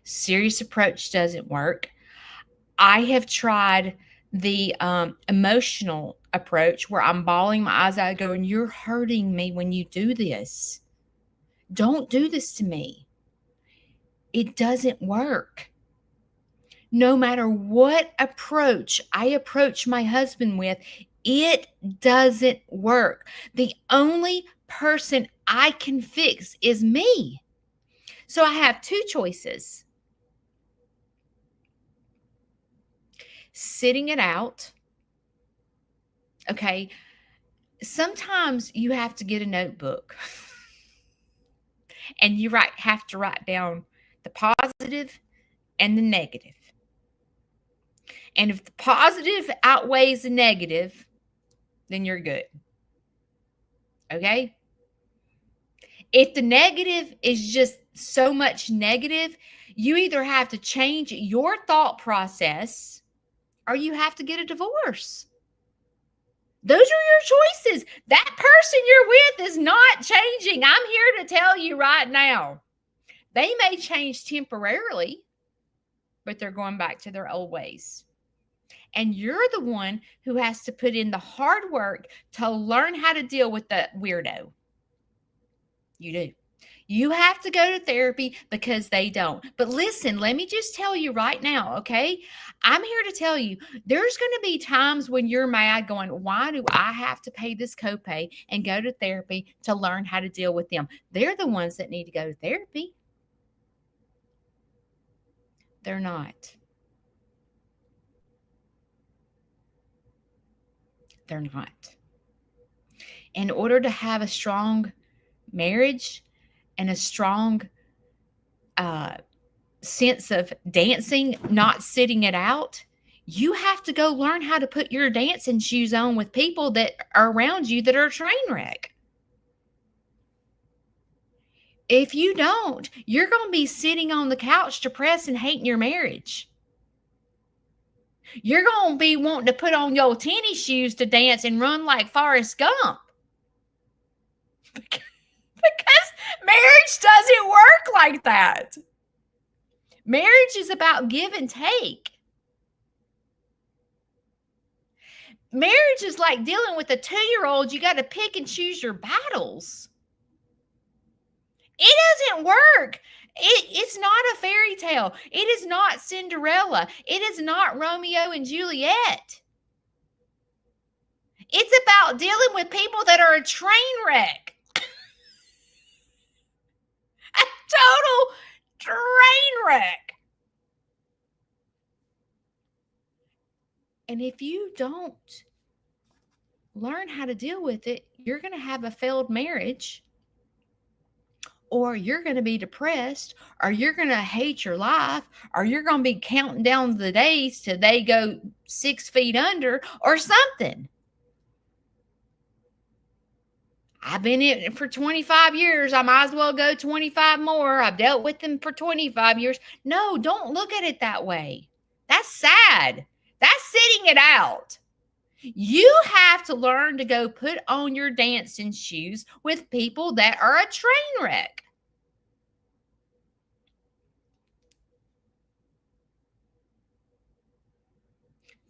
Serious approach doesn't work. I have tried the emotional approach where I'm bawling my eyes out, going, "You're hurting me when you do this. Don't do this to me." It doesn't work. No matter what approach I approach my husband with, it doesn't work. The only person I can fix is me. So I have two choices: sitting it out. Okay. Sometimes you have to get a notebook and you have to write down the positive and the negative. And if the positive outweighs the negative, then you're good. Okay? If the negative is just so much negative, you either have to change your thought process or you have to get a divorce. Those are your choices. That person you're with is not changing. I'm here to tell you right now. They may change temporarily, but they're going back to their old ways. And you're the one who has to put in the hard work to learn how to deal with the weirdo. You do. You have to go to therapy because they don't. But listen, let me just tell you right now, okay? I'm here to tell you there's going to be times when you're mad going, why do I have to pay this copay and go to therapy to learn how to deal with them? They're the ones that need to go to therapy. They're not. They're not. In order to have a strong marriage and a strong sense of dancing, not sitting it out, you have to go learn how to put your dancing shoes on with people that are around you that are a train wreck. If you don't, you're going to be sitting on the couch depressed and hating your marriage. You're going to be wanting to put on your tennis shoes to dance and run like Forrest Gump. Because marriage doesn't work like that. Marriage is about give and take. Marriage is like dealing with a 2-year-old. You got to pick and choose your battles. It doesn't work. It's not a fairy tale. It is not Cinderella. It is not Romeo and Juliet. It's about dealing with people that are a train wreck. A total train wreck. And if you don't learn how to deal with it, you're going to have a failed marriage, or you're going to be depressed, or you're going to hate your life, or you're going to be counting down the days till they go 6 feet under or something. I've been in it for 25 years. I might as well go 25 more. I've dealt with them for 25 years. No, don't look at it that way. That's sad. That's sitting it out. You have to learn to go put on your dancing shoes with people that are a train wreck.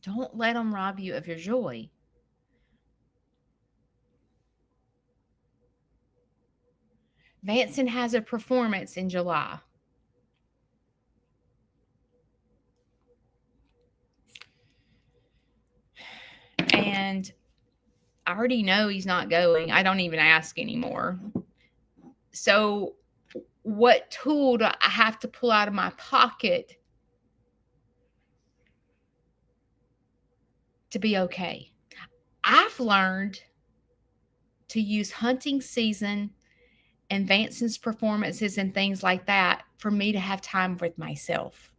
Don't let them rob you of your joy. Vanson has a performance in July. And I already know he's not going. I don't even ask anymore. So what tool do I have to pull out of my pocket to be okay? I've learned to use hunting season and Vanson's performances and things like that for me to have time with myself.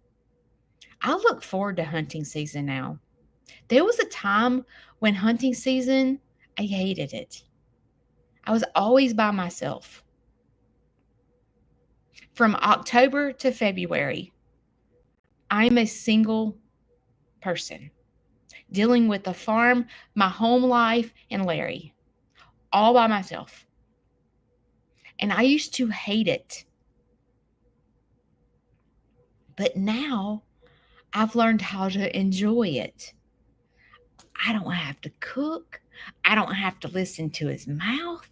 I look forward to hunting season now. There was a time when hunting season, I hated it. I was always by myself. From October to February, I'm a single person dealing with the farm, my home life, and Larry, all by myself. And I used to hate it. But now I've learned how to enjoy it. I don't have to cook. I don't have to listen to his mouth.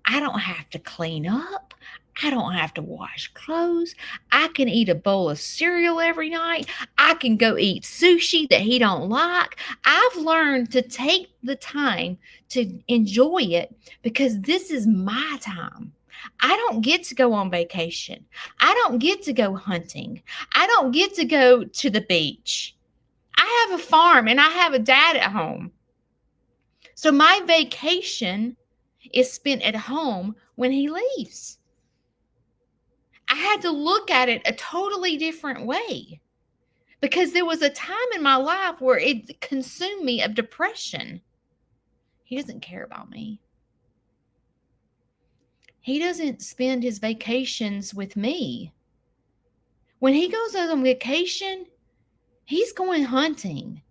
I don't have to clean up. I don't have to wash clothes. I can eat a bowl of cereal every night. I can go eat sushi that he don't like. I've learned to take the time to enjoy it because this is my time. I don't get to go on vacation. I don't get to go hunting. I don't get to go to the beach. I have a farm and I have a dad at home. So my vacation is spent at home when he leaves. I had to look at it a totally different way because there was a time in my life where it consumed me of depression. He doesn't care about me. He doesn't spend his vacations with me. When he goes on vacation, he's going hunting.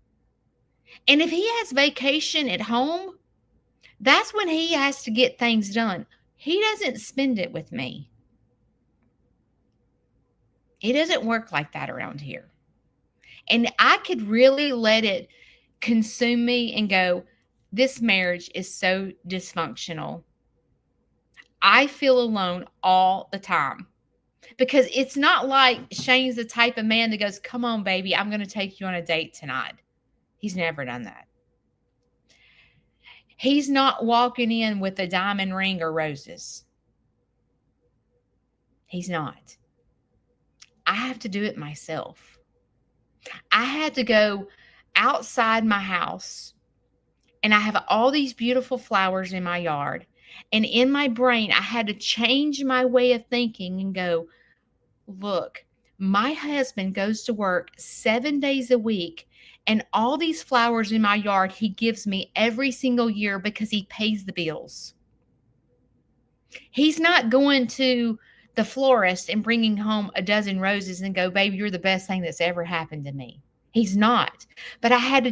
And if he has vacation at home, that's when he has to get things done. He doesn't spend it with me. It doesn't work like that around here. And I could really let it consume me and go, this marriage is so dysfunctional. I feel alone all the time because it's not like Shane's the type of man that goes, come on, baby, I'm going to take you on a date tonight. He's never done that. He's not walking in with a diamond ring or roses. He's not. I have to do it myself. I had to go outside my house and I have all these beautiful flowers in my yard. And in my brain, I had to change my way of thinking and go, look, my husband goes to work 7 days a week and all these flowers in my yard he gives me every single year because he pays the bills. He's not going to the florist and bringing home a dozen roses and go, baby, you're the best thing that's ever happened to me. He's not. But I had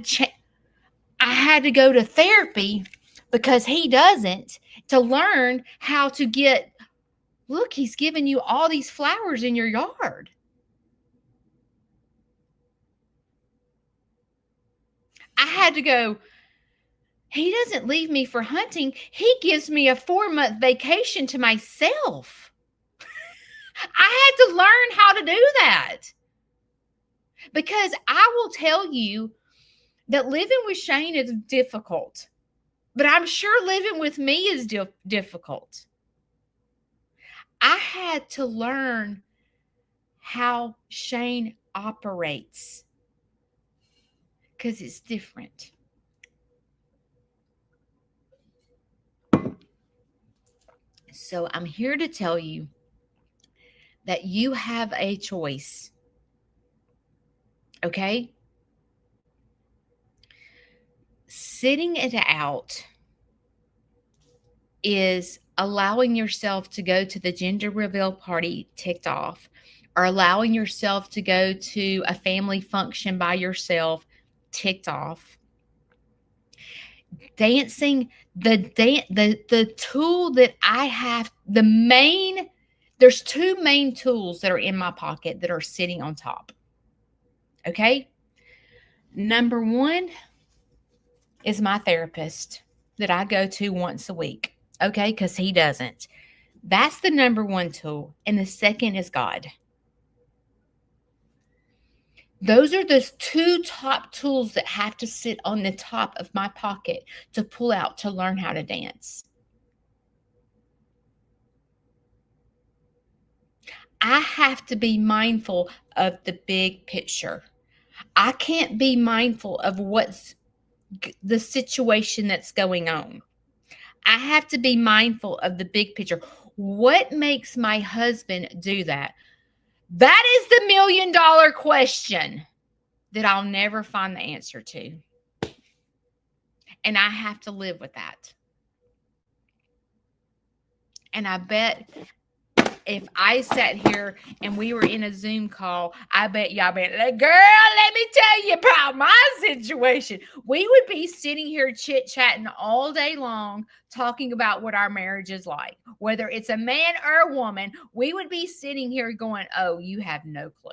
to go to therapy because he doesn't, to learn how to get, look, he's giving you all these flowers in your yard. I had to go, he doesn't leave me for hunting. He gives me a 4-month vacation to myself. I had to learn how to do that. Because I will tell you that living with Shane is difficult. But I'm sure living with me is difficult. I had to learn how Shane operates because it's different. So I'm here to tell you that you have a choice. Okay? Sitting it out is allowing yourself to go to the gender reveal party ticked off, or allowing yourself to go to a family function by yourself ticked off. Dancing, the tool that I have, there's 2 main tools that are in my pocket that are sitting on top. Okay? Number 1 is my therapist that I go to once a week. Okay? Because he doesn't. That's the number 1 tool. And the second is God. Those are the 2 top tools that have to sit on the top of my pocket to pull out to learn how to dance. I have to be mindful of the big picture. I can't be mindful of what's the situation that's going on. I have to be mindful of the big picture. What makes my husband do that? That is the $1 million question that I'll never find the answer to. And I have to live with that. And I bet if I sat here and we were in a Zoom call, I bet y'all been like, girl, let me tell you about my situation. We would be sitting here chit-chatting all day long, talking about what our marriage is like. Whether it's a man or a woman, we would be sitting here going, oh, you have no clue.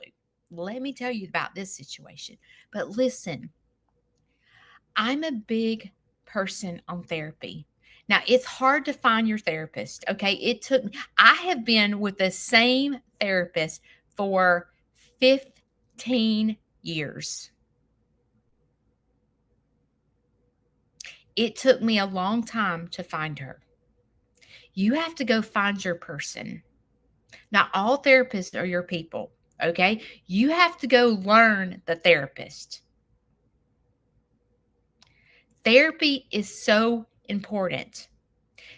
Let me tell you about this situation. But listen, I'm a big person on therapy. Now, it's hard to find your therapist. Okay. I have been with the same therapist for 15 years. It took me a long time to find her. You have to go find your person. Not all therapists are your people. Okay. You have to go learn the therapist. Therapy is so important.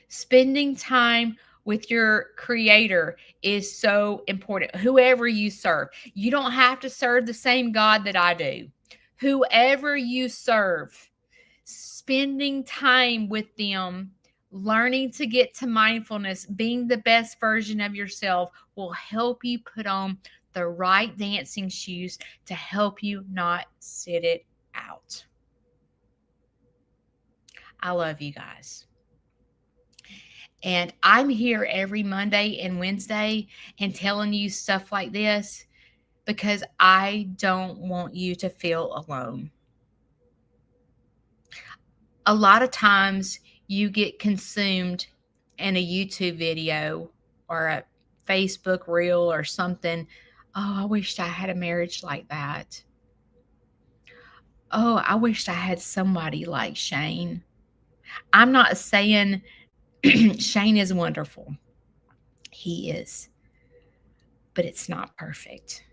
Spending time with your creator is so important. Whoever you serve, you don't have to serve the same God that I do. Whoever you serve, spending time with them, learning to get to mindfulness, being the best version of yourself will help you put on the right dancing shoes to help you not sit it out. I love you guys. And I'm here every Monday and Wednesday and telling you stuff like this because I don't want you to feel alone. A lot of times you get consumed in a YouTube video or a Facebook reel or something. Oh, I wished I had a marriage like that. Oh, I wished I had somebody like Shane. I'm not saying Shane is wonderful. He is. But it's not perfect.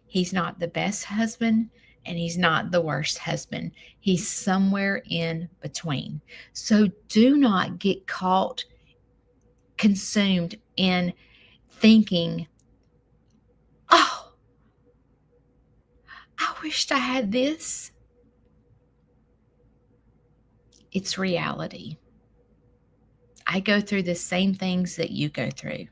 He's not the best husband and he's not the worst husband. He's somewhere in between. So do not get caught consumed in thinking, oh, I wished I had this. It's reality. I go through the same things that you go through.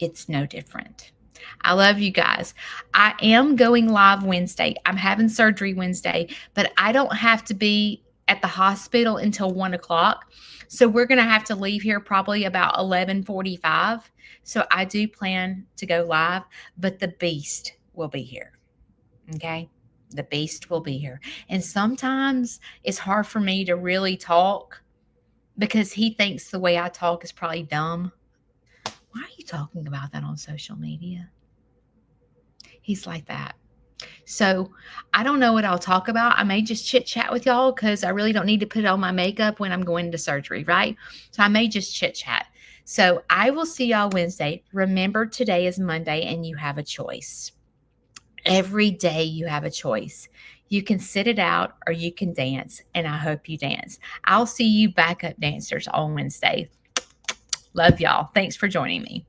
It's no different. I love you guys. I am going live Wednesday. I'm having surgery Wednesday, but I don't have to be at the hospital until 1 o'clock. So we're going to have to leave here probably about 11:45. So I do plan to go live, but the beast will be here. Okay. The beast will be here. And sometimes it's hard for me to really talk because he thinks the way I talk is probably dumb. Why are you talking about that on social media? He's like that. So I don't know what I'll talk about. I may just chit chat with y'all because I really don't need to put on my makeup when I'm going to surgery, right? So I may just chit chat. So I will see y'all Wednesday. Remember, today is Monday and you have a choice. Every day you have a choice. You can sit it out or you can dance, and I hope you dance. I'll see you backup dancers on Wednesday. Love y'all. Thanks for joining me.